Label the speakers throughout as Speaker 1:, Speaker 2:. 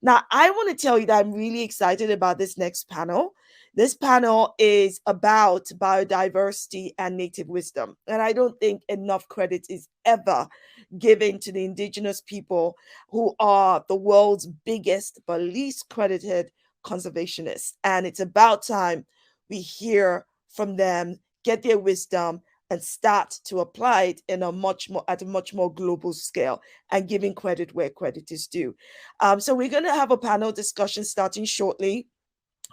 Speaker 1: Now, I want to tell you that I'm really excited about this next panel. This panel is about biodiversity and native wisdom. And I don't think enough credit is ever given to the indigenous people who are the world's biggest but least credited conservationists. And it's about time we hear from them, get their wisdom, and start to apply it in a much more at a much more global scale and giving credit where credit is due. So we're going to have a panel discussion starting shortly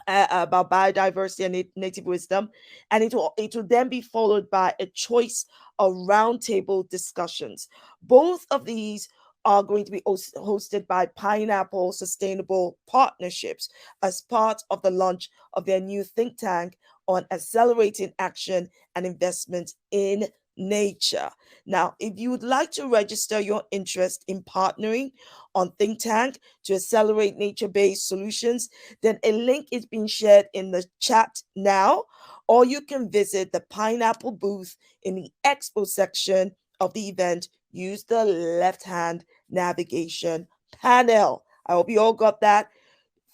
Speaker 1: about biodiversity and native wisdom, and it will then be followed by a choice of roundtable discussions. Both of these are going to be hosted by Pineapple Sustainable Partnerships as part of the launch of their new think tank on accelerating action and investment in nature. Now, if you would like to register your interest in partnering on Think Tank to accelerate nature-based solutions, then a link is being shared in the chat now, or you can visit the Pineapple booth in the expo section of the event. Use the left-hand navigation panel. I hope you all got that.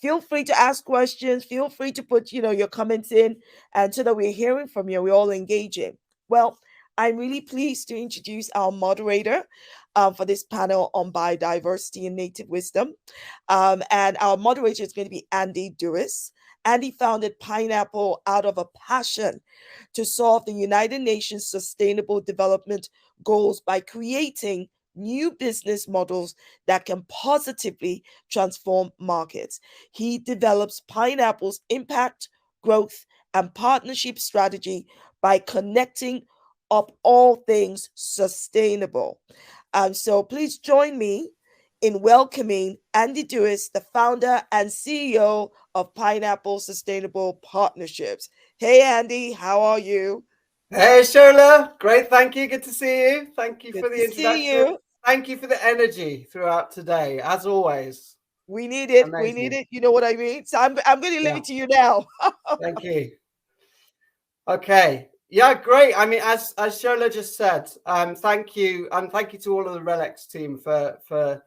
Speaker 1: Feel free to ask questions. Feel free to put, your comments in, and so that we're hearing from you, we're all engaging. Well, I'm really pleased to introduce our moderator for this panel on biodiversity and native wisdom. And our moderator is going to be Andy Dewis. Andy founded Pineapple out of a passion to solve the United Nations Sustainable Development Goals by creating new business models that can positively transform markets. He develops Pineapple's impact, growth, and partnership strategy by connecting up all things sustainable. So please join me in welcoming Andy Dewis, the founder and CEO of Pineapple Sustainable Partnerships. Hey, Andy, how are you?
Speaker 2: Hey, Shola. Great. Thank you. Good to see you. Thank you
Speaker 1: Good
Speaker 2: for the
Speaker 1: to see
Speaker 2: introduction.
Speaker 1: you.
Speaker 2: Thank you for the energy throughout today, as always.
Speaker 1: We need it. We
Speaker 2: Amazing.
Speaker 1: need it. You know what I mean? So I'm going to leave
Speaker 2: Yeah.
Speaker 1: it to you now.
Speaker 2: Thank you. Okay. Yeah, great. I mean, as Shola just said, thank you, and thank you to all of the RELX team for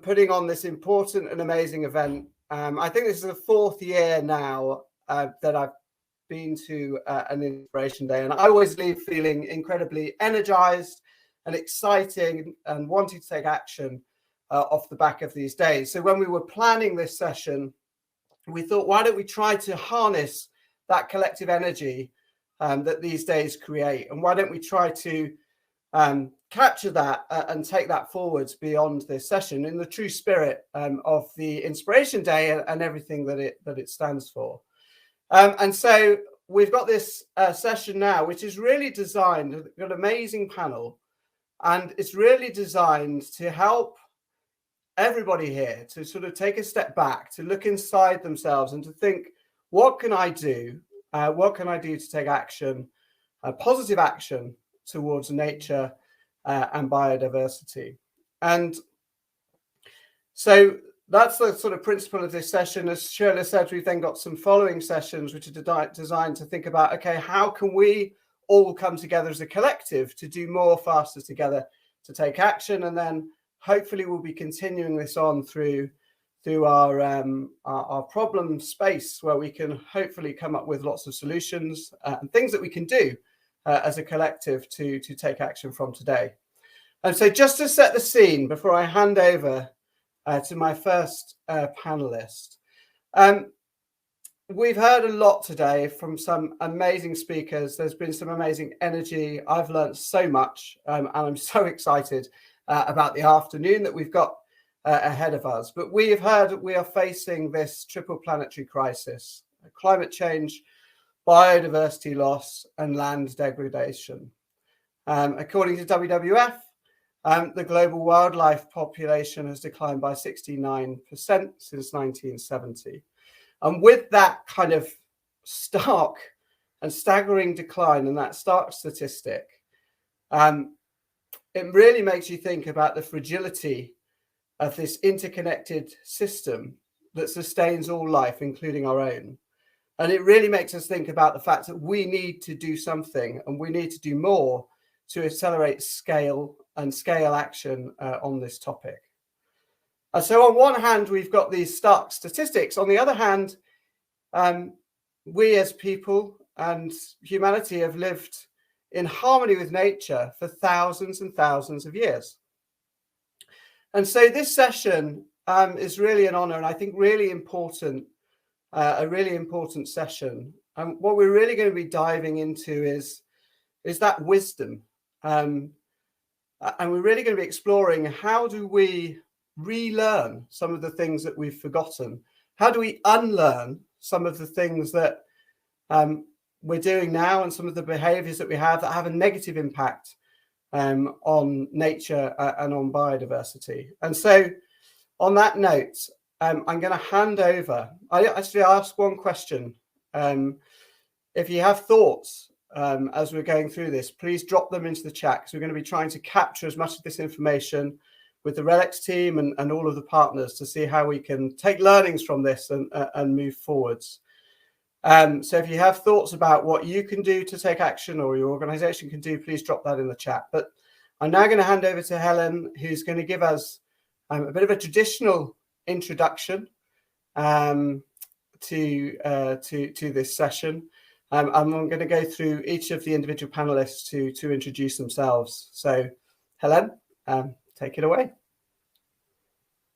Speaker 2: putting on this important and amazing event. I think this is the fourth year now that I've been to an Inspiration Day, and I always leave feeling incredibly energized and exciting and wanting to take action off the back of these days. So when we were planning this session, we thought, why don't we try to harness that collective energy that these days create, and why don't we try to capture that and take that forwards beyond this session in the true spirit of the Inspiration Day and everything that it stands for. And so we've got this session now, which is really designed, got an amazing panel, and it's really designed to help everybody here to sort of take a step back, to look inside themselves and to think, what can I do? What can I do to take action, positive action towards nature and biodiversity? And so that's the sort of principle of this session. As Shirley said, we've then got some following sessions which are designed to think about, okay, how can we all come together as a collective to do more faster together, to take action? And then hopefully we'll be continuing this on through our problem space, where we can hopefully come up with lots of solutions and things that we can do as a collective to take action from today. And so just to set the scene before I hand over to my first panelist. We've heard a lot today from some amazing speakers. There's been some amazing energy. I've learned so much, and I'm so excited about the afternoon that we've got ahead of us. But we have heard that we are facing this triple planetary crisis: climate change, biodiversity loss, and land degradation. According to WWF, the global wildlife population has declined by 69% since 1970. And with that kind of stark and staggering decline and that stark statistic, it really makes you think about the fragility of this interconnected system that sustains all life, including our own. And it really makes us think about the fact that we need to do something, and we need to do more to accelerate scale action on this topic. So on one hand, we've got these stark statistics. On the other hand, we as people and humanity have lived in harmony with nature for thousands and thousands of years. And so this session is really an honor, and I think really important, a really important session. And what we're really going to be diving into is that wisdom. And we're really going to be exploring, how do we relearn some of the things that we've forgotten? How do we unlearn some of the things that we're doing now, and some of the behaviors that we have that have a negative impact on nature and on biodiversity? And so on that note, I'm going to hand over. I actually ask one question. If you have thoughts as we're going through this, please drop them into the chat, because we're going to be trying to capture as much of this information with the RELX team and all of the partners to see how we can take learnings from this and move forwards. So if you have thoughts about what you can do to take action, or your organization can do, please drop that in the chat. But I'm now going to hand over to Helen, who's going to give us a bit of a traditional introduction to this session. I'm going to go through each of the individual panelists to introduce themselves. So Helen, take it away.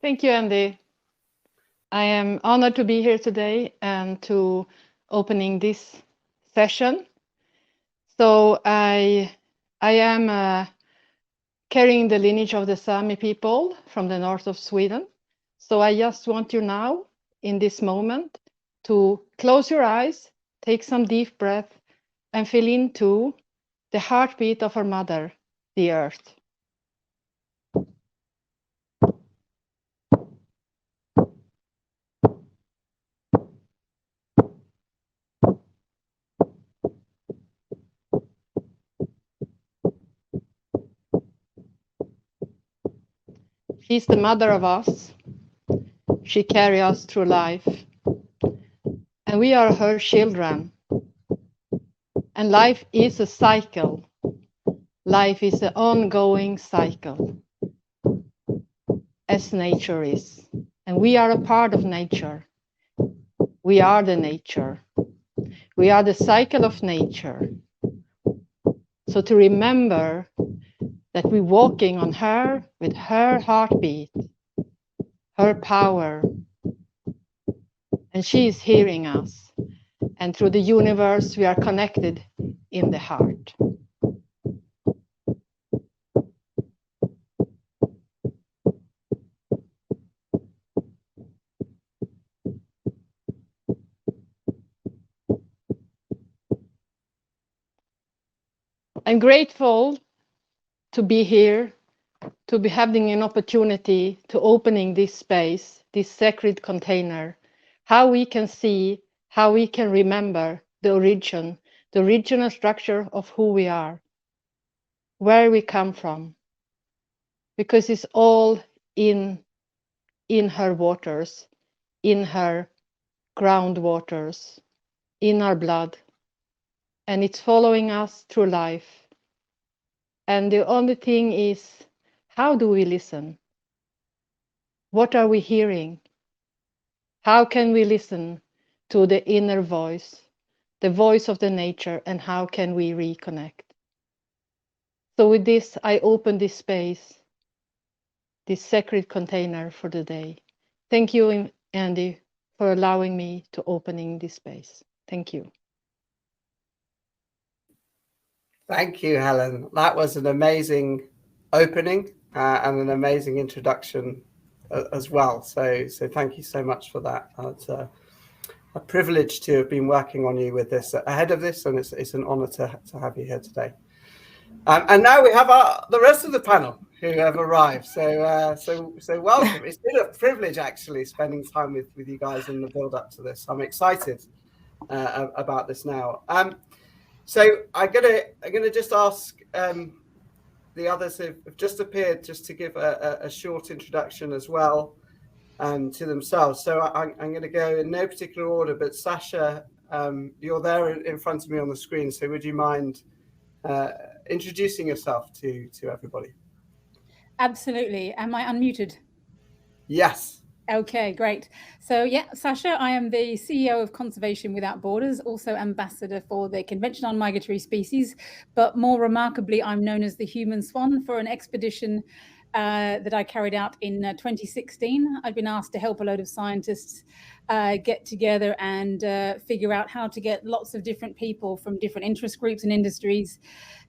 Speaker 3: Thank you, Andy. I am honored to be here today and to opening this session. So I am carrying the lineage of the Sami people from the north of Sweden. So I just want you now, in this moment, to close your eyes, take some deep breath, and feel into the heartbeat of our mother, the earth. She's the mother of us. She carries us through life. And we are her children. And life is a cycle. Life is an ongoing cycle, as nature is. And we are a part of nature. We are the nature. We are the cycle of nature. So to remember that we're walking on her with her heartbeat, her power, and she is hearing us. And through the universe, we are connected in the heart. I'm grateful to be here, to be having an opportunity to opening this space, this sacred container, how we can see, how we can remember the original structure of who we are, where we come from, because it's all in her waters, in her groundwaters, in our blood, and it's following us through life. And the only thing is, how do we listen? What are we hearing? How can we listen to the inner voice, the voice of the nature, and how can we reconnect? So with this, I open this space, this sacred container for the day. Thank you, Andy, for allowing me to opening this space. Thank you.
Speaker 2: Thank you, Helen. That was an amazing opening and an amazing introduction as well. So thank you so much for that. It's a privilege to have been working on you with this ahead of this, and it's an honor to have you here today. And now we have the rest of the panel who have arrived. So welcome. It's been a privilege actually spending time with you guys in the build up to this. I'm excited about this now. So I'm gonna just ask the others who've just appeared just to give a short introduction as well to themselves. So I'm going to go in no particular order, but Sasha, you're there in front of me on the screen. So would you mind introducing yourself to everybody?
Speaker 4: Absolutely. Am I unmuted?
Speaker 2: Yes.
Speaker 4: Okay, great. So yeah, Sasha, I am the CEO of Conservation Without Borders, also ambassador for the Convention on Migratory Species, but more remarkably, I'm known as the human swan for an expedition that I carried out in 2016. I've been asked to help a load of scientists get together and figure out how to get lots of different people from different interest groups and industries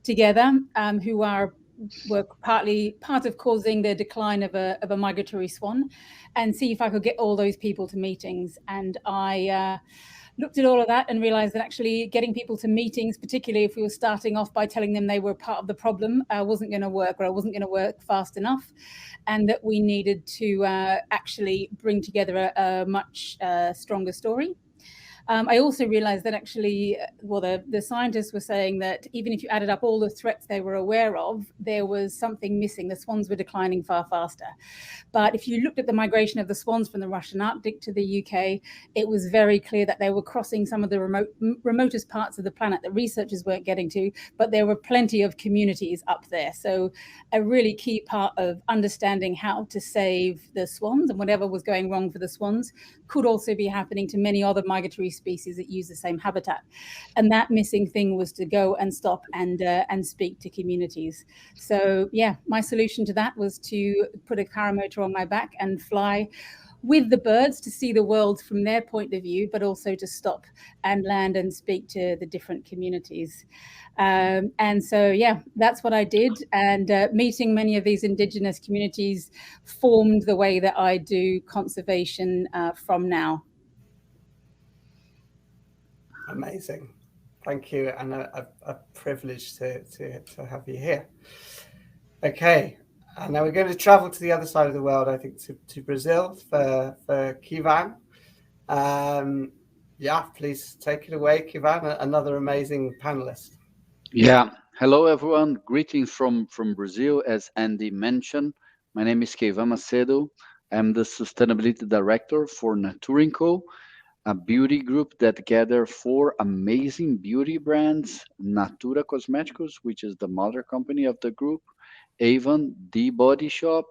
Speaker 4: together who were partly part of causing the decline of a migratory swan, and see if I could get all those people to meetings. And I looked at all of that and realized that actually getting people to meetings, particularly if we were starting off by telling them they were part of the problem, wasn't going to work, or wasn't going to work fast enough, and that we needed to actually bring together a much stronger story. I also realized that actually, well, the scientists were saying that even if you added up all the threats they were aware of, there was something missing. The swans were declining far faster. But if you looked at the migration of the swans from the Russian Arctic to the UK, it was very clear that they were crossing some of the remotest parts of the planet that researchers weren't getting to, but there were plenty of communities up there. So a really key part of understanding how to save the swans and whatever was going wrong for the swans could also be happening to many other migratory species that use the same habitat. And that missing thing was to go and stop and speak to communities. So yeah, my solution to that was to put a paramotor on my back and fly with the birds to see the world from their point of view, but also to stop and land and speak to the different communities. And so, yeah, that's what I did. And meeting many of these Indigenous communities formed the way that I do conservation from now.
Speaker 2: Amazing. Thank you. And a privilege to have you here. Okay. And now we're going to travel to the other side of the world, I think, to Brazil for Kivan. Yeah, please take it away, Kivan, another amazing panelist.
Speaker 5: Yeah. Hello, everyone. Greetings from Brazil. As Andy mentioned, my name is Kivan Macedo. I'm the Sustainability Director for Naturinco, a beauty group that gather 4 amazing beauty brands: Natura Cosméticos, which is the mother company of the group, Avon, The Body Shop,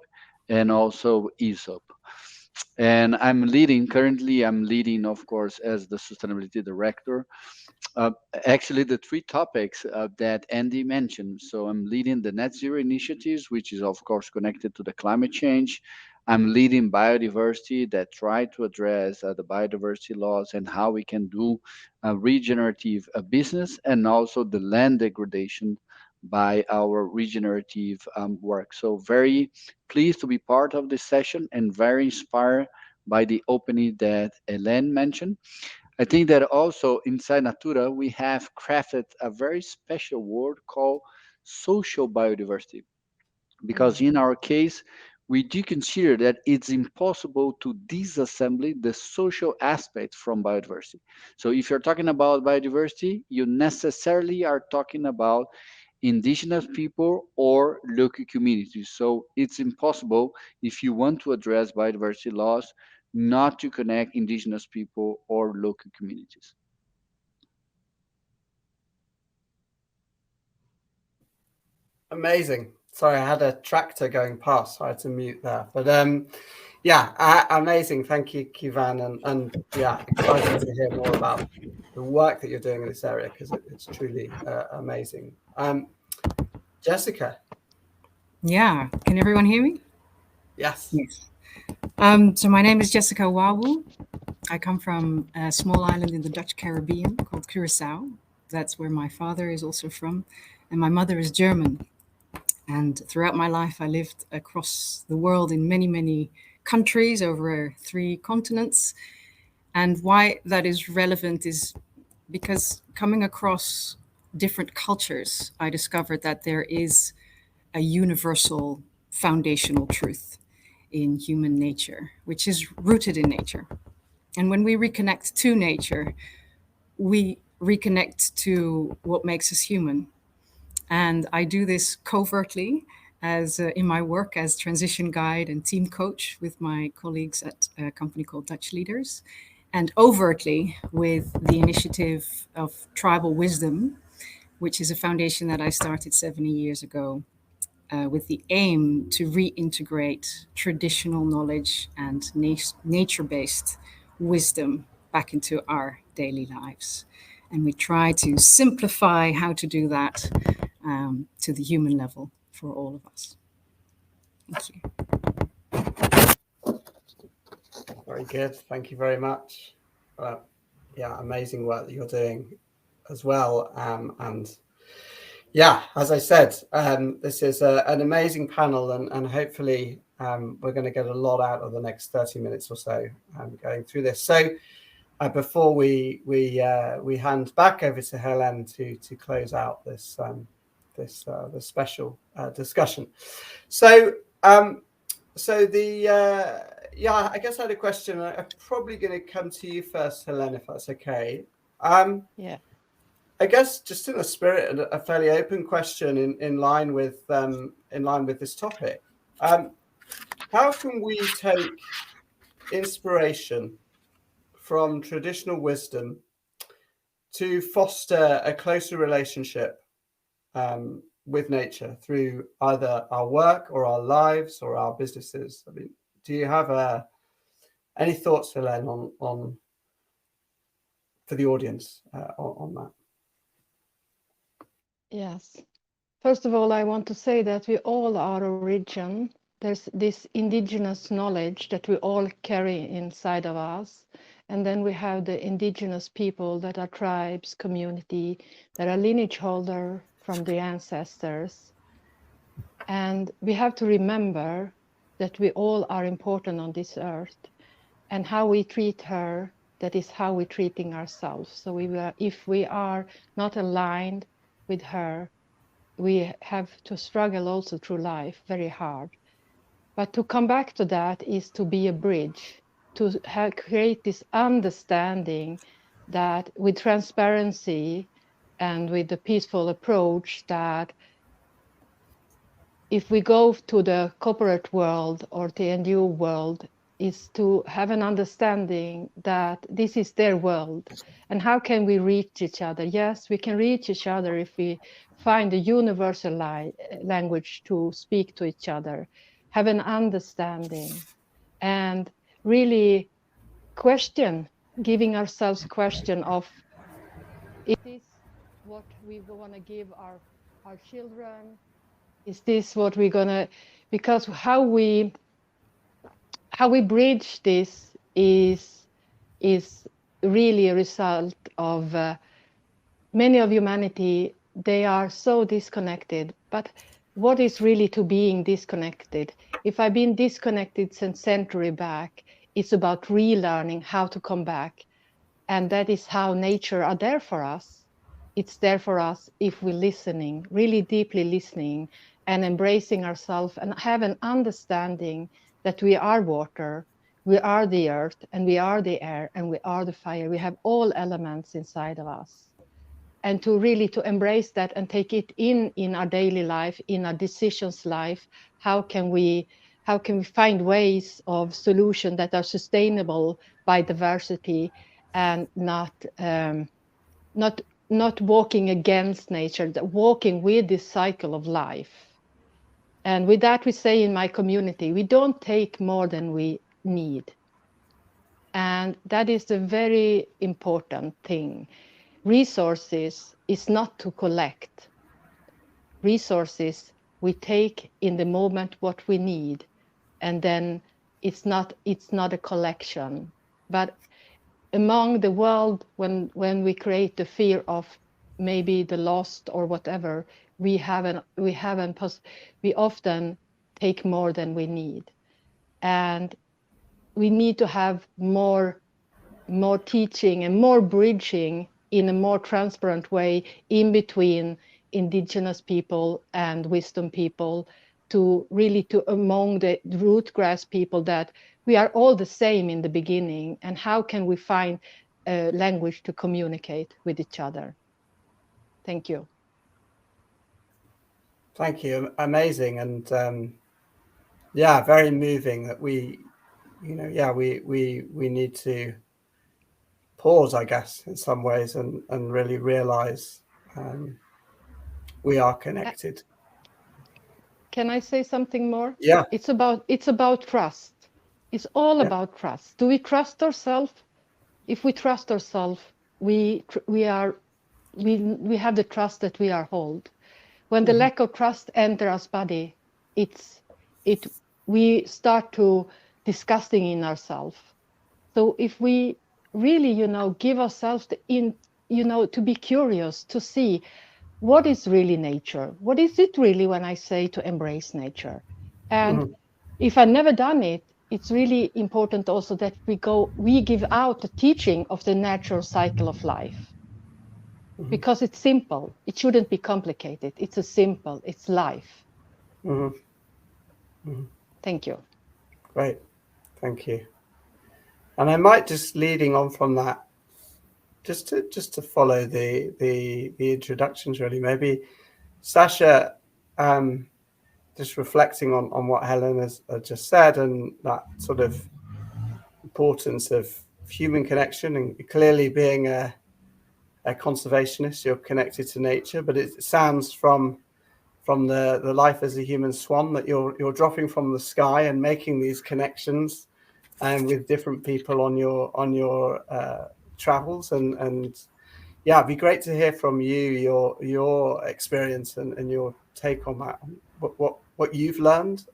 Speaker 5: and also Aesop. And currently I'm leading, of course, as the Sustainability Director, actually the 3 topics that Andy mentioned. So I'm leading the net zero initiatives, which is of course connected to the climate change. I'm leading biodiversity, that try to address the biodiversity laws and how we can do regenerative business, and also the land degradation by our regenerative work. So very pleased to be part of this session and very inspired by the opening that Elaine mentioned. I think that also inside Natura, we have crafted a very special word called social biodiversity. Because in our case, we do consider that it's impossible to disassemble the social aspect from biodiversity. So if you're talking about biodiversity, you necessarily are talking about indigenous people or local communities. So it's impossible, if you want to address biodiversity loss, not to connect indigenous people or local communities.
Speaker 2: Amazing. Sorry, I had a tractor going past, so I had to mute there. But yeah, amazing. Thank you, Kivan, and yeah, excited to hear more about the work that you're doing in this area, because it's truly amazing. Jessica.
Speaker 6: Yeah, can everyone hear me?
Speaker 2: Yes.
Speaker 6: Yes. So my name is Jessica Wawoe. I come from a small island in the Dutch Caribbean called Curacao. That's where my father is also from, and my mother is German. And throughout my life, I lived across the world in many, many countries over 3 continents. And why that is relevant is because coming across different cultures, I discovered that there is a universal foundational truth in human nature, which is rooted in nature. And when we reconnect to nature, we reconnect to what makes us human. And I do this covertly as in my work as transition guide and team coach with my colleagues at a company called Dutch Leaders, and overtly with the initiative of Tribal Wisdom, which is a foundation that I started 70 years ago with the aim to reintegrate traditional knowledge and nature-based wisdom back into our daily lives. And we try to simplify how to do that to the human level for all of us. Thank you.
Speaker 2: Very good. Thank you very much. Yeah, amazing work that you're doing as well. And yeah, as I said, this is an amazing panel, and hopefully we're going to get a lot out of the next 30 minutes or so going through this. So before we hand back over to Helen to close out this this special discussion. So yeah, I guess I had a question. I'm probably going to come to you first, Helen, if that's okay.
Speaker 3: Yeah.
Speaker 2: I guess just in the spirit, a fairly open question in line with this topic. How can we take inspiration from traditional wisdom to foster a closer relationship with nature through either our work or our lives or our businesses? I mean, do you have any thoughts, Helen, on for the audience on that?
Speaker 3: Yes. First of all, I want to say that we all are origin. There's this indigenous knowledge that we all carry inside of us. And then we have the indigenous people that are tribes, community, that are lineage holder from the ancestors. And we have to remember that we all are important on this earth. And how we treat her, that is how we're treating ourselves. So if we are not aligned with her, we have to struggle also through life very hard. But to come back to that is to be a bridge, to create this understanding that with transparency and with the peaceful approach, that if we go to the corporate world or the NGO world, is to have an understanding that this is their world. And how can we reach each other? Yes, we can reach each other if we find a universal language to speak to each other, have an understanding, and really giving ourselves question of, is this what we want to give our children? Is this what we're gonna, because how we bridge this is really a result of many of humanity. They are so disconnected, but what is really to being disconnected? If I've been disconnected since century back, it's about relearning how to come back. And that is how nature are there for us. It's there for us if we're listening, really deeply listening, and embracing ourselves and have an understanding that we are water, we are the earth, and we are the air, and we are the fire. We have all elements inside of us. And to really to embrace that and take it in our daily life, in our decisions life, how can we find ways of solution that are sustainable by diversity and not walking against nature, walking with this cycle of life. And with that, we say in my community, we don't take more than we need. And that is a very important thing. Resources is not to collect. Resources, we take in the moment what we need. And then it's not a collection. But among the world, when we create the fear of maybe the lost or whatever, we often take more than we need. And we need to have more teaching and more bridging in a more transparent way in between indigenous people and wisdom people, to really among the root grass people, that we are all the same in the beginning, and how can we find a language to communicate with each other. Thank you.
Speaker 2: Thank you. Amazing. And yeah, very moving that we need to pause, I guess, in some ways, and really realize we are connected.
Speaker 3: can I say something more?
Speaker 2: Yeah.
Speaker 3: It's about trust. It's all about trust. Do we trust ourselves? If we trust ourselves, we have the trust that we are hold. When the lack of trust enters our body, we start to disgusting in ourselves. So if we really, give ourselves to be curious, to see what is really nature, what is it really when I say to embrace nature, and if I've never done it, it's really important also that we give out the teaching of the natural cycle of life, because it's simple. It shouldn't be complicated. It's life. Thank you.
Speaker 2: Great, thank you. And I might just leading on from that, just to follow the introductions really. Maybe Sasha, just reflecting on what Helen has just said, and that sort of importance of human connection, and clearly being a conservationist, you're connected to nature, but it sounds from the life as a human swan that you're dropping from the sky and making these connections and with different people on your travels, and yeah, it'd be great to hear from you your experience and your take on that, what you've learned.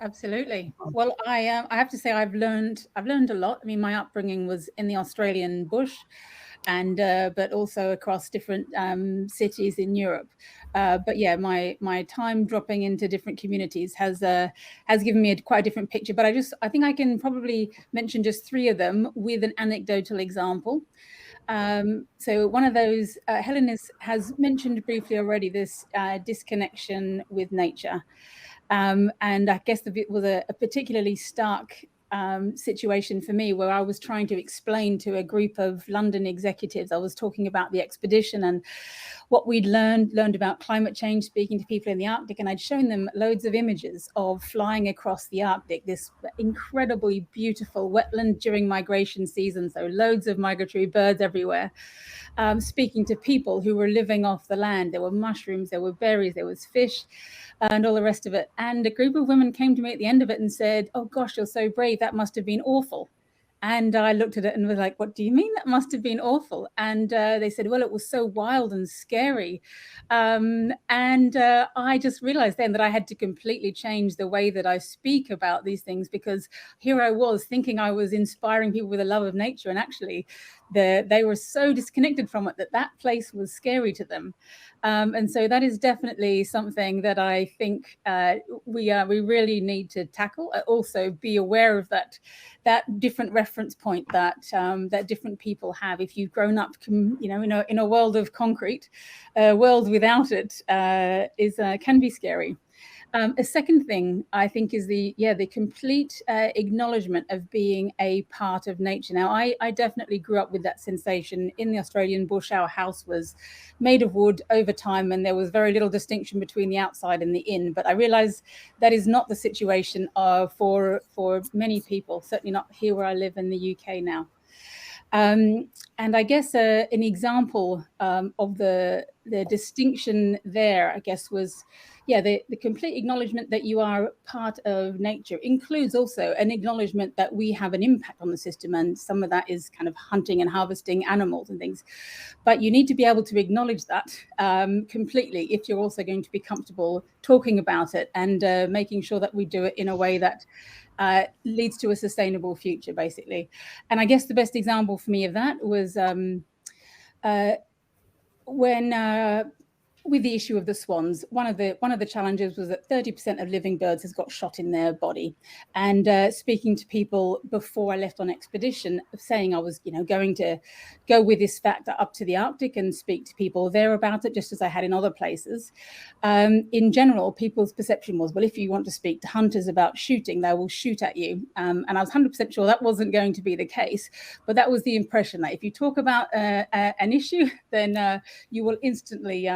Speaker 4: Absolutely. Well, I have to say I've learned a lot. I mean, my upbringing was in the Australian bush, and but also across different cities in Europe. But yeah, my time dropping into different communities has given me quite a different picture. But I think I can probably mention just 3 of them with an anecdotal example. So one of those, Helen has mentioned briefly already, this disconnection with nature. And I guess it was a particularly stark situation for me, where I was trying to explain to a group of London executives. I was talking about the expedition and what we'd learned about climate change, speaking to people in the Arctic, and I'd shown them loads of images of flying across the Arctic, this incredibly beautiful wetland during migration season, so loads of migratory birds everywhere. Speaking to people who were living off the land. There were mushrooms, there were berries, there was fish, and all the rest of it. And a group of women came to me at the end of it and said, "Oh gosh, you're so brave. That must have been awful." And I looked at it and was like, "What do you mean that must have been awful?" And they said, "Well, it was so wild and scary." And I just realized then that I had to completely change the way that I speak about these things, because here I was thinking I was inspiring people with a love of nature, and actually they were so disconnected from it that place was scary to them. And so that is definitely something that I think we really need to tackle. Also be aware of that different reference point that different people have. If you've grown up, in a world of concrete, a world without it can be scary. A second thing I think is the complete acknowledgement of being a part of nature. Now, I definitely grew up with that sensation in the Australian bush. Our house was made of wood over time, and there was very little distinction between the outside and the in. But I realize that is not the situation for many people, certainly not here where I live in the UK now. And I guess an example of the distinction there, I guess, was, the complete acknowledgement that you are part of nature includes also an acknowledgement that we have an impact on the system, and some of that is kind of hunting and harvesting animals and things. But you need to be able to acknowledge that completely if you're also going to be comfortable talking about it and making sure that we do it in a way that leads to a sustainable future, basically. And I guess the best example for me of that was when with the issue of the swans, one of the challenges was that 30% of living birds has got shot in their body. And speaking to people before I left on expedition, saying I was, going to go with this factor up to the Arctic and speak to people there about it, just as I had in other places. In general, people's perception was, well, if you want to speak to hunters about shooting, they will shoot at you. And I was 100% sure that wasn't going to be the case. But that was the impression, that if you talk about an issue, then you will instantly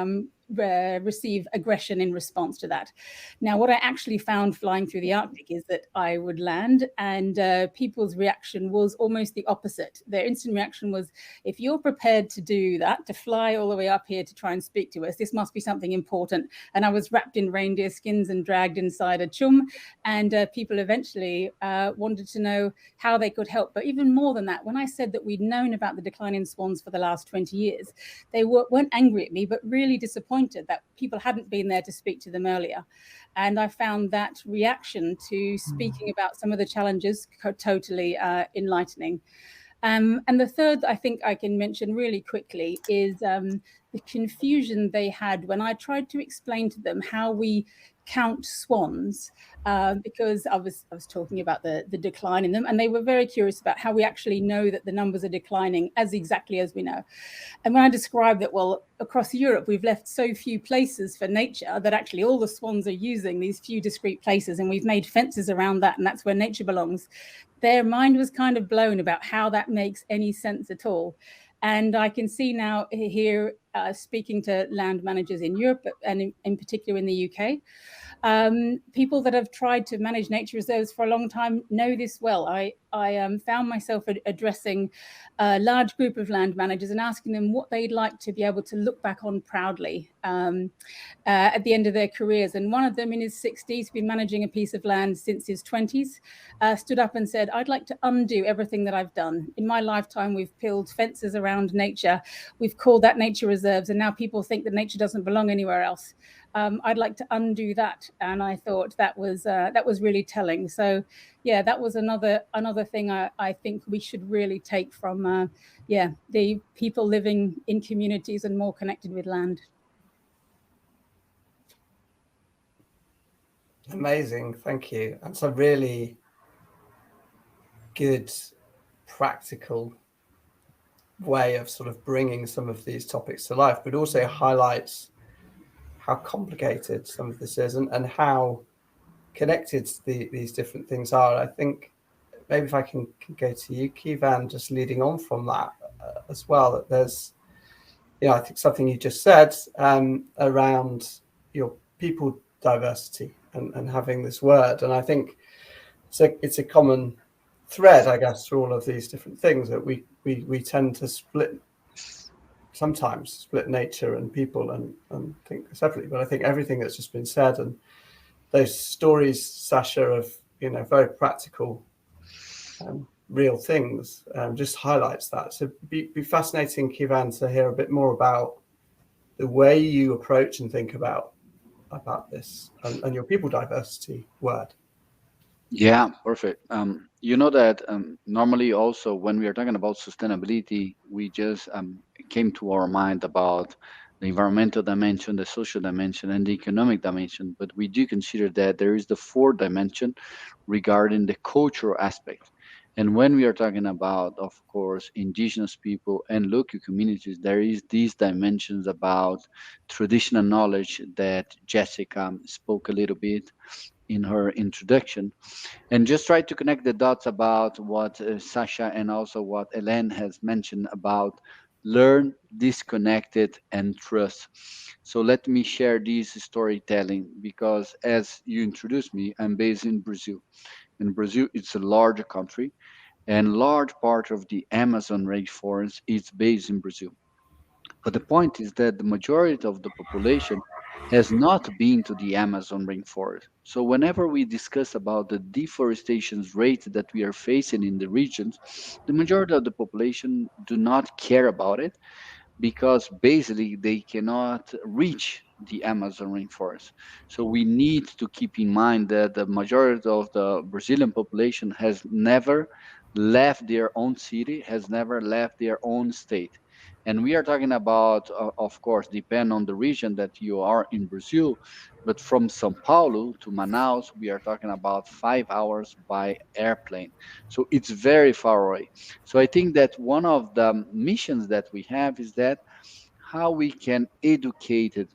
Speaker 4: receive aggression in response to that. Now, what I actually found flying through the Arctic is that I would land and people's reaction was almost the opposite. Their instant reaction was, if you're prepared to do that, to fly all the way up here to try and speak to us, this must be something important. And I was wrapped in reindeer skins and dragged inside a chum, and people eventually wanted to know how they could help. But even more than that, when I said that we'd known about the decline in swans for the last 20 years, they weren't angry at me, but really disappointed that people hadn't been there to speak to them earlier. And I found that reaction to speaking about some of the challenges totally enlightening. And the third, I think I can mention really quickly, is the confusion they had when I tried to explain to them how we count swans, because I was talking about the decline in them, and they were very curious about how we actually know that the numbers are declining as exactly as we know. And when I described that, well, across Europe, we've left so few places for nature that actually all the swans are using these few discrete places, and we've made fences around that, and that's where nature belongs. Their mind was kind of blown about how that makes any sense at all. And I can see now here, speaking to land managers in Europe and in particular in the UK, people that have tried to manage nature reserves for a long time know this well. I found myself addressing a large group of land managers and asking them what they'd like to be able to look back on proudly at the end of their careers. And one of them in his 60s, been managing a piece of land since his 20s, stood up and said, I'd like to undo everything that I've done. In my lifetime, we've built fences around nature. We've called that nature reserves. And now people think that nature doesn't belong anywhere else. I'd like to undo that. And I thought that was really telling. So yeah, that was another thing I think we should really take from the people living in communities and more connected with land.
Speaker 2: Amazing, thank you. That's a really good, practical way of sort of bringing some of these topics to life, but also highlights how complicated some of this is and how connected these different things are. I think maybe if I can go to you, Kivan, just leading on from that as well, that there's, I think something you just said around your people diversity and having this word. And I think it's a common thread, I guess, through all of these different things, that we tend to sometimes split nature and people and think separately. But I think everything that's just been said and those stories, Sasha, of very practical, real things, just highlights that. So be fascinating, Kivan, to hear a bit more about the way you approach and think about this and your people diversity word.
Speaker 5: Yeah, perfect. You know that normally also when we are talking about sustainability, we just came to our mind about the environmental dimension, the social dimension, and the economic dimension. But we do consider that there is the fourth dimension regarding the cultural aspect. And when we are talking about, of course, indigenous people and local communities, there is these dimensions about traditional knowledge that Jessica spoke a little bit in her introduction, and just try to connect the dots about what Sasha and also what Hélène has mentioned about learn, disconnected, and trust. So let me share this storytelling, because as you introduced me, I'm based in Brazil. In Brazil, it's a large country, and large part of the Amazon rainforest is based in Brazil. But the point is that the majority of the population has not been to the Amazon rainforest. So whenever we discuss about the deforestation rate that we are facing in the regions, the majority of the population do not care about it, because basically they cannot reach the Amazon rainforest. So we need to keep in mind that the majority of the Brazilian population has never left their own city, has never left their own state. And we are talking about, of course, depend on the region that you are in Brazil, but from Sao Paulo to Manaus, we are talking about 5 hours by airplane. So it's very far away. So I think that one of the missions that we have is that how we can educate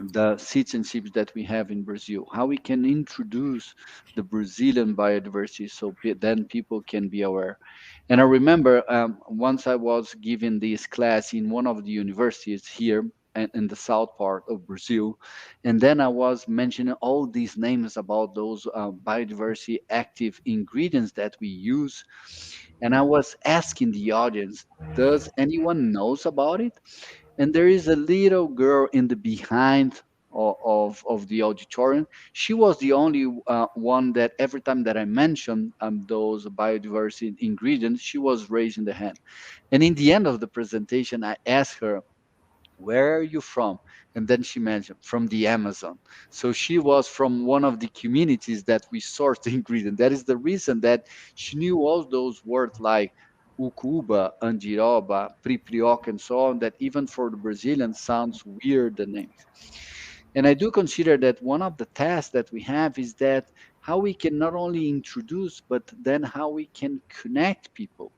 Speaker 5: the citizenships that we have in Brazil, how we can introduce the Brazilian biodiversity so then people can be aware. And I remember once I was giving this class in one of the universities here in the south part of Brazil. And then I was mentioning all these names about those biodiversity active ingredients that we use. And I was asking the audience, does anyone knows about it? And there is a little girl in the behind of the auditorium. She was the only one that every time that I mentioned those biodiversity ingredients, she was raising the hand. And in the end of the presentation, I asked her, where are you from? And then she mentioned from the Amazon. So she was from one of the communities that we sourced the ingredient. That is the reason that she knew all those words like ucuba, andiroba, priprioca, and so on, that even for the Brazilians sounds weird, the names. And I do consider that one of the tasks that we have is that how we can not only introduce, but then how we can connect people.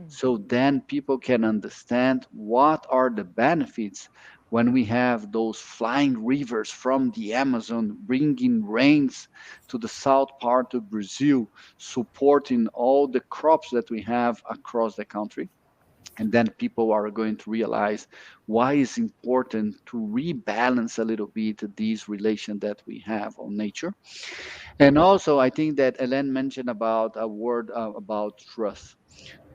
Speaker 5: So then people can understand what are the benefits when we have those flying rivers from the Amazon bringing rains to the south part of Brazil, supporting all the crops that we have across the country. And then people are going to realize why it's important to rebalance a little bit these relations that we have on nature. And also, I think that Ellen mentioned about a word about trust.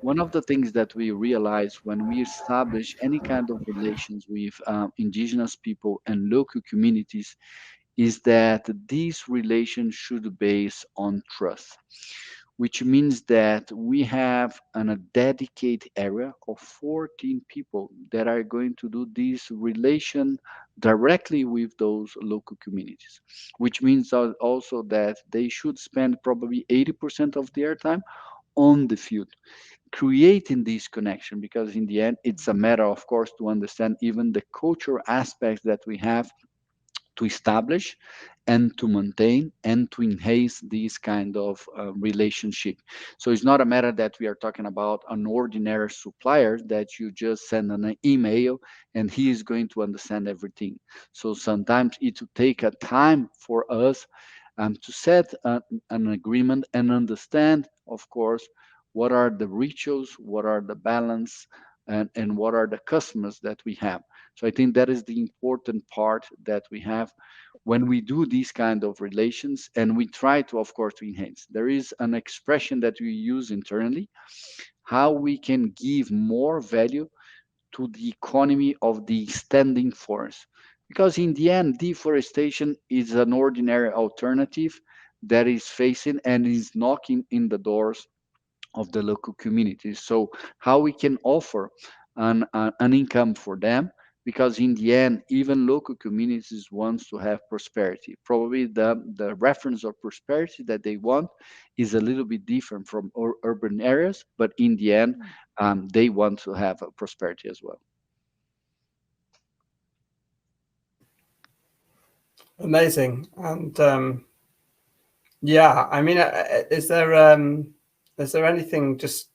Speaker 5: One of the things that we realize when we establish any kind of relations with indigenous people and local communities is that these relations should base on trust, which means that we have a dedicated area of 14 people that are going to do this relation directly with those local communities, which means also that they should spend probably 80% of their time on the field creating this connection, because in the end it's a matter, of course, to understand even the cultural aspects that we have to establish and to maintain and to enhance this kind of relationship. So it's not a matter that we are talking about an ordinary supplier that you just send an email and he is going to understand everything. So sometimes it will take a time for us to set an agreement and understand, of course, what are the rituals, what are the balance, and what are the customers that we have. So I think that is the important part that we have when we do these kind of relations, and we try to, of course, to enhance. There is an expression that we use internally, how we can give more value to the economy of the standing forest. Because in the end, deforestation is an ordinary alternative that is facing and is knocking in the doors of the local communities. So how we can offer an income for them, because in the end, even local communities wants to have prosperity. Probably the reference of prosperity that they want is a little bit different from urban areas, but in the end, they want to have a prosperity as well.
Speaker 2: Amazing. And yeah, I mean, is there anything just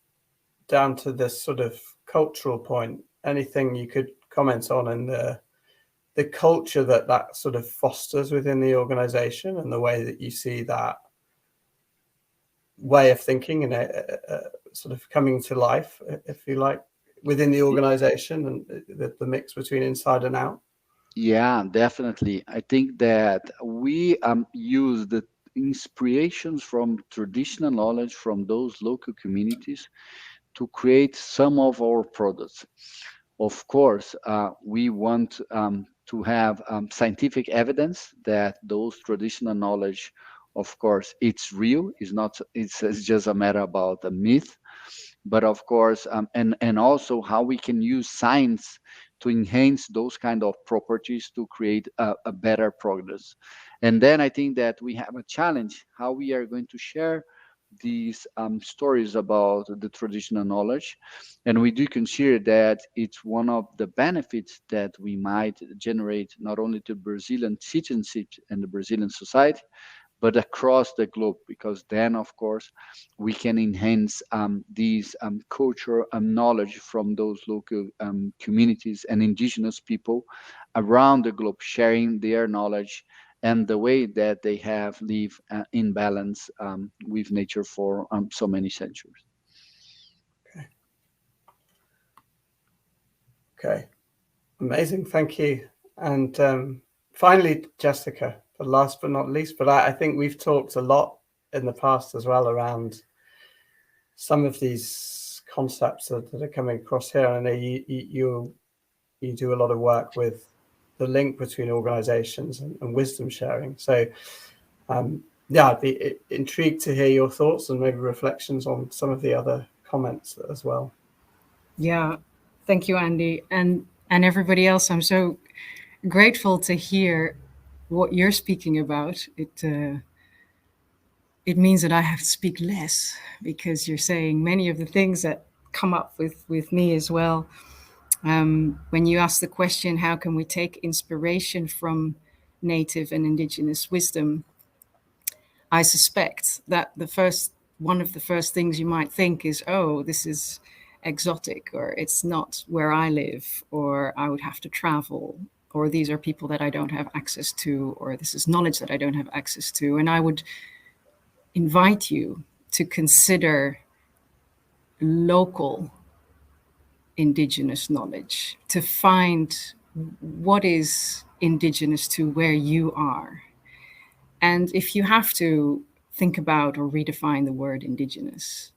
Speaker 2: down to this sort of cultural point, anything you could comment on in the culture that sort of fosters within the organization and the way that you see that way of thinking and sort of coming to life, if you like, within the organization and the mix between inside and out?
Speaker 5: Yeah, definitely. I think that we use the inspirations from traditional knowledge from those local communities to create some of our products. Of course, we want to have scientific evidence that those traditional knowledge, of course, it's real. It's just a matter about a myth. But of course, and also how we can use science to enhance those kind of properties to create a better progress. And then I think that we have a challenge how we are going to share these stories about the traditional knowledge. And we do consider that it's one of the benefits that we might generate not only to Brazilian citizenship and the Brazilian society, but across the globe, because then, of course, we can enhance these culture and knowledge from those local communities and indigenous people around the globe, sharing their knowledge and the way that they have lived in balance with nature for so many centuries.
Speaker 2: Okay. Amazing, thank you. And finally, Jessica, but last but not least, but I think we've talked a lot in the past as well around some of these concepts that are coming across here. I know you do a lot of work with the link between organizations and wisdom sharing. So yeah, I'd be intrigued to hear your thoughts and maybe reflections on some of the other comments as well.
Speaker 6: Yeah, thank you, Andy, and everybody else. I'm so grateful to hear what you're speaking about. It means that I have to speak less, because you're saying many of the things that come up with me as well. When you ask the question, how can we take inspiration from native and indigenous wisdom? I suspect that one of the first things you might think is, oh, this is exotic, or it's not where I live, or I would have to travel, or these are people that I don't have access to, or this is knowledge that I don't have access to. And I would invite you to consider local indigenous knowledge, to find what is indigenous to where you are. And if you have to think about or redefine the word indigenous,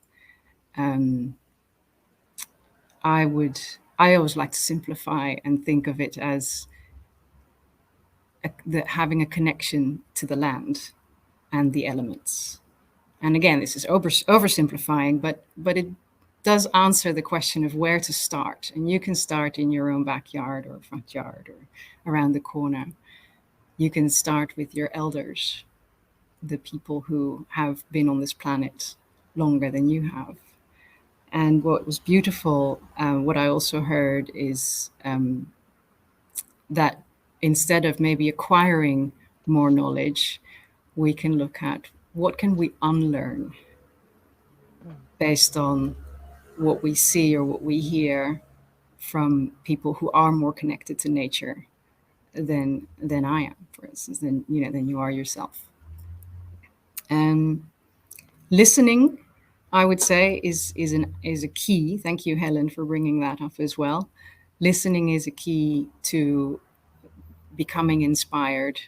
Speaker 6: I always like to simplify and think of it as having a connection to the land and the elements. And again, this is oversimplifying, but it does answer the question of where to start. And you can start in your own backyard or front yard or around the corner. You can start with your elders, the people who have been on this planet longer than you have. And what was beautiful, what I also heard is that instead of maybe acquiring more knowledge, we can look at what can we unlearn based on what we see or what we hear from people who are more connected to nature than I am, for instance, than you are yourself. And listening, I would say, is a key. Thank you, Helen, for bringing that up as well. Listening is a key to becoming inspired,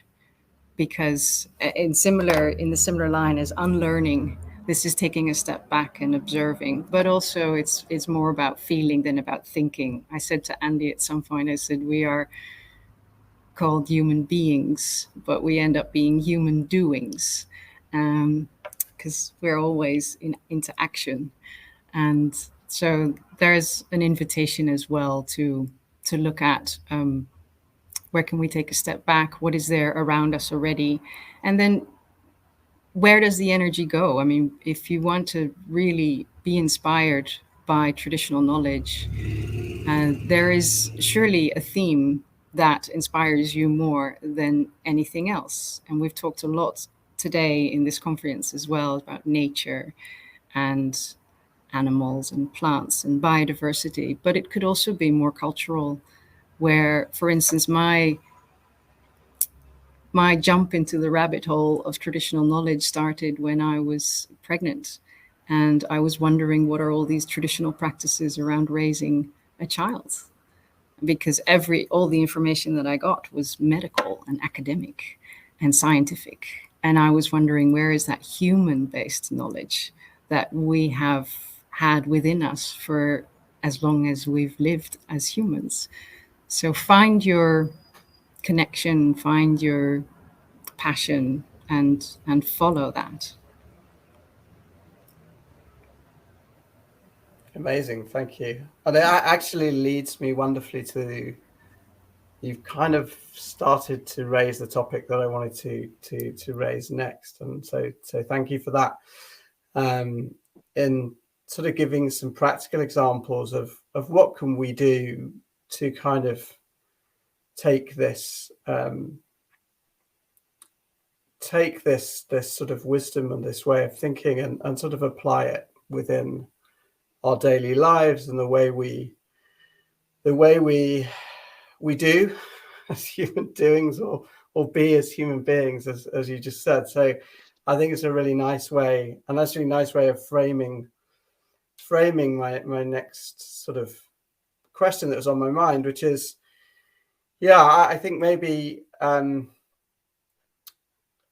Speaker 6: because in the similar line as unlearning, this is taking a step back and observing, but also it's more about feeling than about thinking. I said to Andy at some point, I said, we are called human beings, but we end up being human doings, because we're always into action. And so there's an invitation as well to look at where can we take a step back? What is there around us already? And then where does the energy go? I mean, if you want to really be inspired by traditional knowledge, there is surely a theme that inspires you more than anything else. And we've talked a lot today in this conference as well about nature and animals and plants and biodiversity, but it could also be more cultural, where, for instance, my jump into the rabbit hole of traditional knowledge started when I was pregnant, and I was wondering, what are all these traditional practices around raising a child? Because all the information that I got was medical and academic and scientific, and I was wondering, where is that human-based knowledge that we have had within us for as long as we've lived as humans? So find your connection, find your passion, and follow that.
Speaker 2: Amazing, thank you. And it actually leads me wonderfully to, you've kind of started to raise the topic that I wanted to raise next, and so thank you for that. In sort of giving some practical examples of what can we do to kind of take this sort of wisdom and this way of thinking and sort of apply it within our daily lives and the way we do as human doings, or be as human beings, as you just said. So I think it's a really nice way, and that's a really nice way of framing my next sort of question that was on my mind, which is, Yeah, I think maybe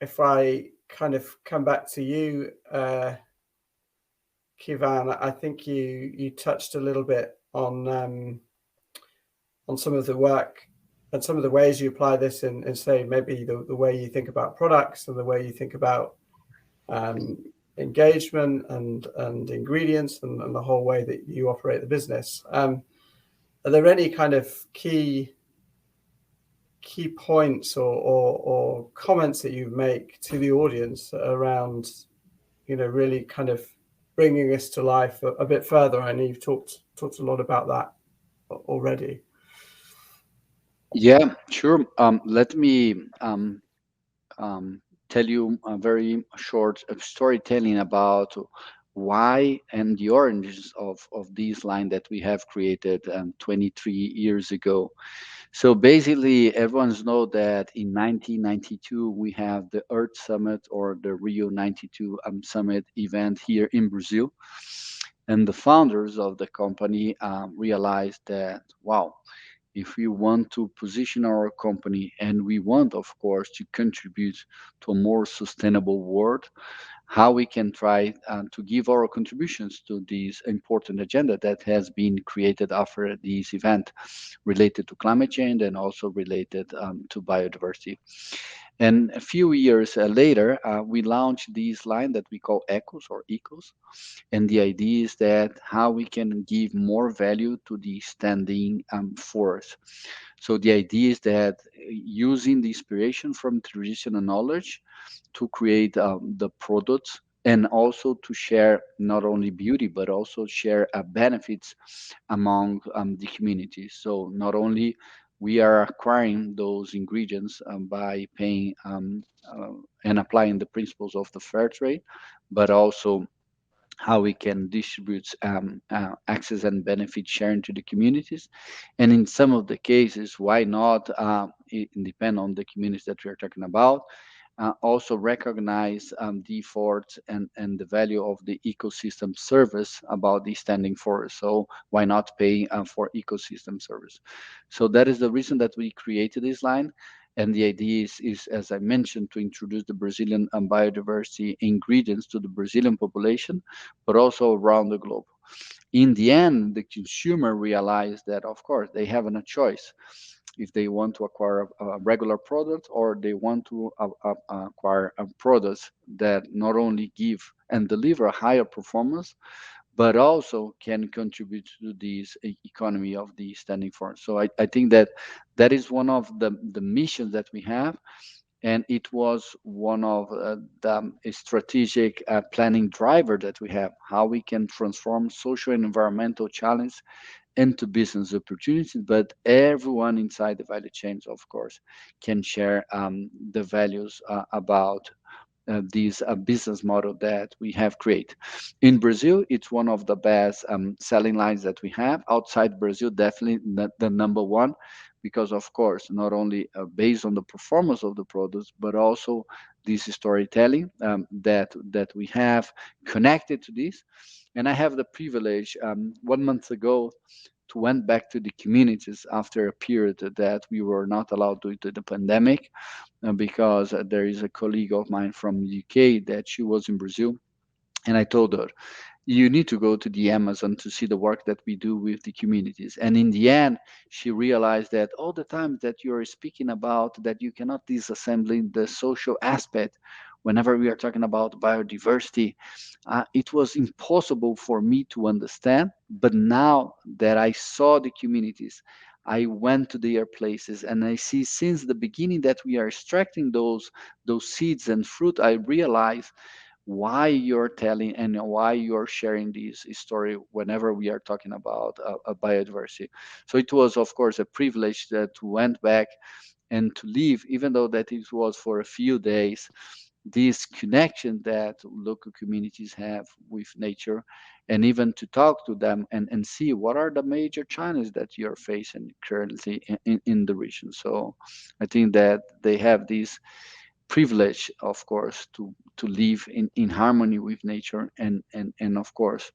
Speaker 2: if I kind of come back to you, Kivan, I think you touched a little bit on some of the work and some of the ways you apply this in say maybe the way you think about products and the way you think about engagement and ingredients and the whole way that you operate the business. Are there any kind of key points or comments that you make to the audience around, really kind of bringing this to life a bit further? I know you've talked a lot about that already.
Speaker 5: Yeah, sure. Let me tell you a very short storytelling about why and the origins of this line that we have created 23 years ago. So basically, everyone's know that in 1992 we have the Earth Summit or the Rio 92 Summit event here in Brazil, and the founders of the company realized that, wow, if we want to position our company and we want, of course, to contribute to a more sustainable world, how we can try to give our contributions to this important agenda that has been created after this event related to climate change and also related to biodiversity. And a few years later, we launched this line that we call ECOS or ECOS. And the idea is that how we can give more value to the standing forest. So the idea is that using the inspiration from traditional knowledge to create the products and also to share not only beauty but also share benefits among the communities. So not only we are acquiring those ingredients by paying and applying the principles of the fair trade, but also how we can distribute access and benefit sharing to the communities. And in some of the cases, why not, it depend on the communities that we are talking about, also recognize the effort and the value of the ecosystem service about the standing forest. So why not pay for ecosystem service? So that is the reason that we created this line. And the idea is, as I mentioned, to introduce the Brazilian biodiversity ingredients to the Brazilian population, but also around the globe. In the end, the consumer realized that, of course, they have a choice if they want to acquire a regular product or they want to acquire a product that not only give and deliver a higher performance, but also can contribute to this economy of the standing forest. So I think that that is one of the missions that we have, and it was one of the strategic planning driver that we have, how we can transform social and environmental challenge into business opportunities, but everyone inside the value chains, of course, can share the values about this business model that we have created. In Brazil, it's one of the best selling lines that we have. Outside Brazil, definitely the number one, because of course, not only based on the performance of the products, but also this storytelling that we have connected to this. And I have the privilege 1 month ago to went back to the communities after a period that we were not allowed due to the pandemic, because there is a colleague of mine from the UK that she was in Brazil, and I told her, you need to go to the Amazon to see the work that we do with the communities. And in the end, she realized that all the time that you're speaking about that you cannot disassemble the social aspect whenever we are talking about biodiversity, it was impossible for me to understand. But now that I saw the communities, I went to their places and I see since the beginning that we are extracting those seeds and fruit, I realize why you're telling and why you're sharing this story whenever we are talking about biodiversity. So it was, of course, a privilege that went back and to leave, even though that it was for a few days, this connection that local communities have with nature, and even to talk to them and see what are the major challenges that you're facing currently in the region. So I think that they have this privilege, of course, to live in harmony with nature and of course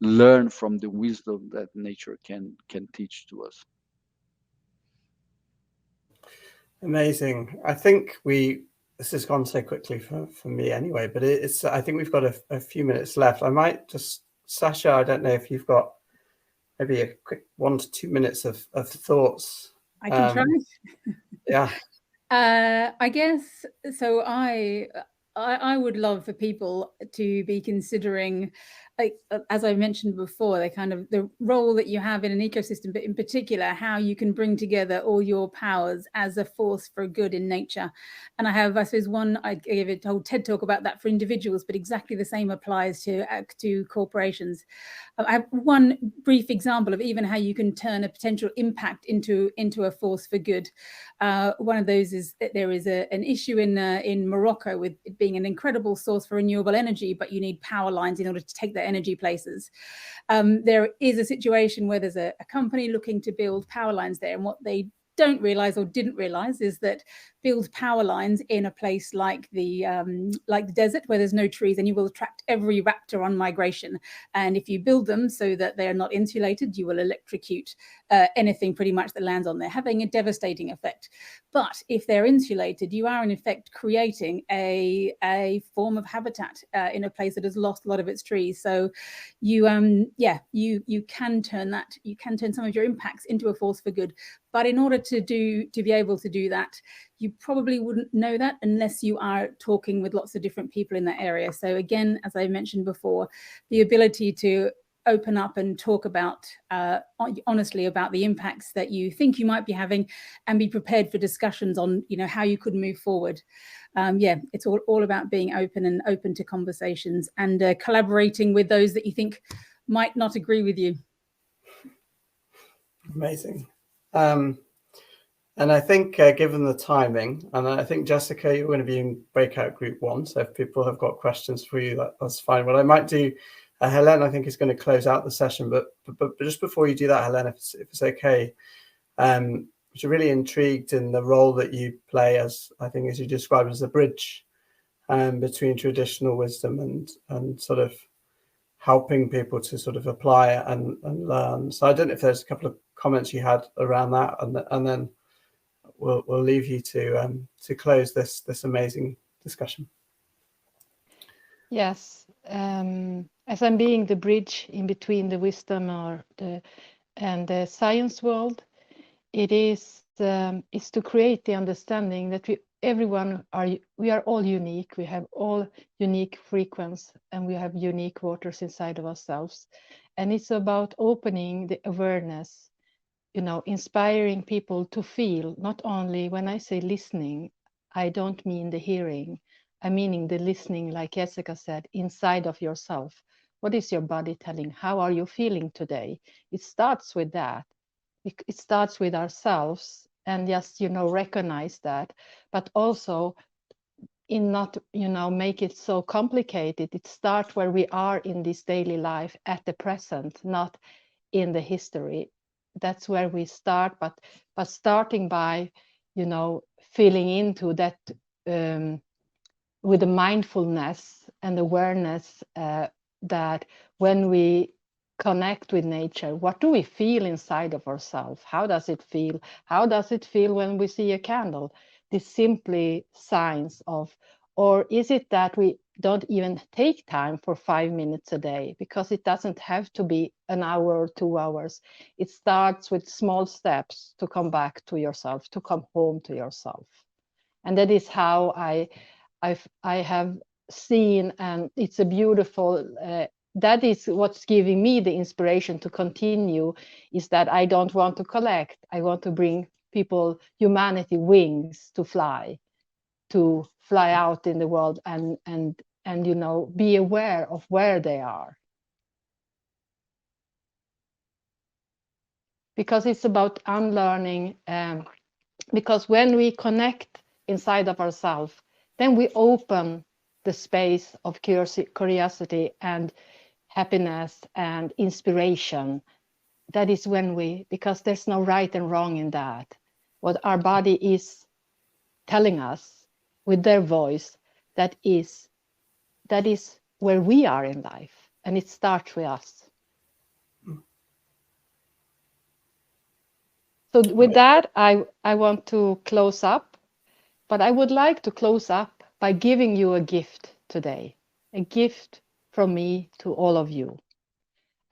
Speaker 5: learn from the wisdom that nature can teach to us.
Speaker 2: Amazing. I think this has gone so quickly for me anyway, but I think we've got a few minutes left. I might just, Sasha, I don't know if you've got maybe a quick 1 to 2 minutes of thoughts.
Speaker 4: I can try.
Speaker 2: Yeah.
Speaker 4: I guess so. I would love for people to be considering, like, as I mentioned before, the role that you have in an ecosystem, but in particular how you can bring together all your powers as a force for good in nature. And I suppose I gave a whole TED talk about that for individuals, but exactly the same applies to corporations. I have one brief example of even how you can turn a potential impact into a force for good. One of those is that there is an issue in Morocco with it being an incredible source for renewable energy, but you need power lines in order to take that energy places. There is a situation where there's a company looking to build power lines there, and what they don't realize or didn't realize is that build power lines in a place like the desert where there's no trees, and you will attract every raptor on migration. And if you build them so that they are not insulated, you will electrocute anything pretty much that lands on there, having a devastating effect. But if they're insulated, you are in effect creating a form of habitat in a place that has lost a lot of its trees. So you can turn some of your impacts into a force for good. But in order to be able to do that, you probably wouldn't know that unless you are talking with lots of different people in that area. So again, as I mentioned before, the ability to open up and talk about honestly about the impacts that you think you might be having, and be prepared for discussions on how you could move forward. It's all about being open to conversations and collaborating with those that you think might not agree with you.
Speaker 2: Amazing. And I think given the timing, and I think, Jessica, you're going to be in breakout group 1, so if people have got questions for you, that's fine. What I might do, Helen, I think is going to close out the session, but just before you do that, Helen, if it's okay, which are really intrigued in the role that you play as you described, as a bridge between traditional wisdom and sort of helping people to sort of apply it and learn. So I don't know if there's a couple of comments you had around that, and then we'll leave you to close this amazing discussion.
Speaker 3: Yes, as I'm being the bridge in between the wisdom and the science world, it is to create the understanding that we are all unique. We have all unique frequencies, and we have unique waters inside of ourselves, and it's about opening the awareness, inspiring people to feel. Not only when I say listening, I don't mean the hearing. I'm meaning the listening, like Jessica said, inside of yourself. What is your body telling? How are you feeling today? It starts with that. It starts with ourselves, and just, recognize that, but also in not, make it so complicated. It starts where we are in this daily life at the present, not in the history. That's where we start, but starting by, feeling into that with the mindfulness and awareness that when we connect with nature, what do we feel inside of ourselves? How does it feel? How does it feel when we see a candle? This simply signs of, or is it that we don't even take time for 5 minutes a day? Because it doesn't have to be an hour or 2 hours. It starts with small steps to come back to yourself, to come home to yourself. And that is how I have seen, and it's a beautiful, that is what's giving me the inspiration to continue, is that I don't want to collect. I want to bring people, humanity, wings to fly out in the world and be aware of where they are. Because it's about unlearning, because when we connect inside of ourselves, then we open the space of curiosity and happiness and inspiration. That is when because there's no right and wrong in that. What our body is telling us with their voice, that is where we are in life, and it starts with us. So with that, I want to close up, but I would like to close up by giving you a gift today, a gift from me to all of you.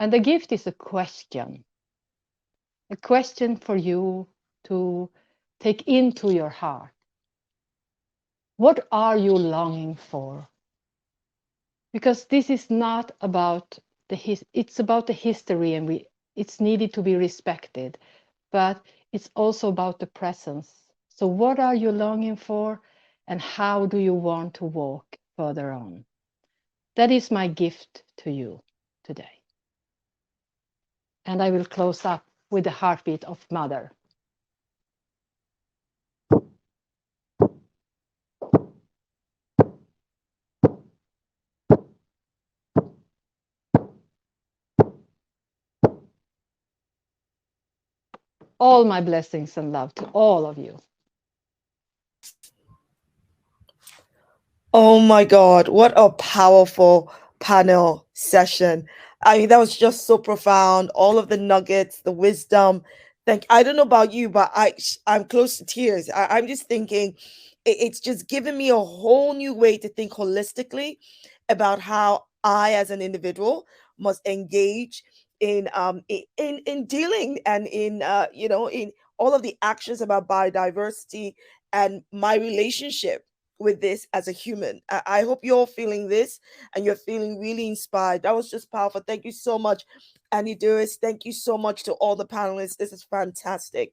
Speaker 3: And the gift is a question for you to take into your heart. What are you longing for? Because this is not about it's about the history, and it's needed to be respected, but it's also about the presence. So what are you longing for, and how do you want to walk further on? That is my gift to you today. And I will close up with the heartbeat of Mother. All my blessings and love to all of you.
Speaker 1: Oh my God, what a powerful panel session. I mean, that was just so profound. All of the nuggets, the wisdom. I don't know about you, but I'm close to tears. I'm just thinking it's just given me a whole new way to think holistically about how I, as an individual, must engage in dealing and in in all of the actions about biodiversity and my relationship with this as a human. I hope you're all feeling this and you're feeling really inspired. That was just powerful. Thank you so much, Annie Dewis. Thank you so much to all the panelists. This is fantastic.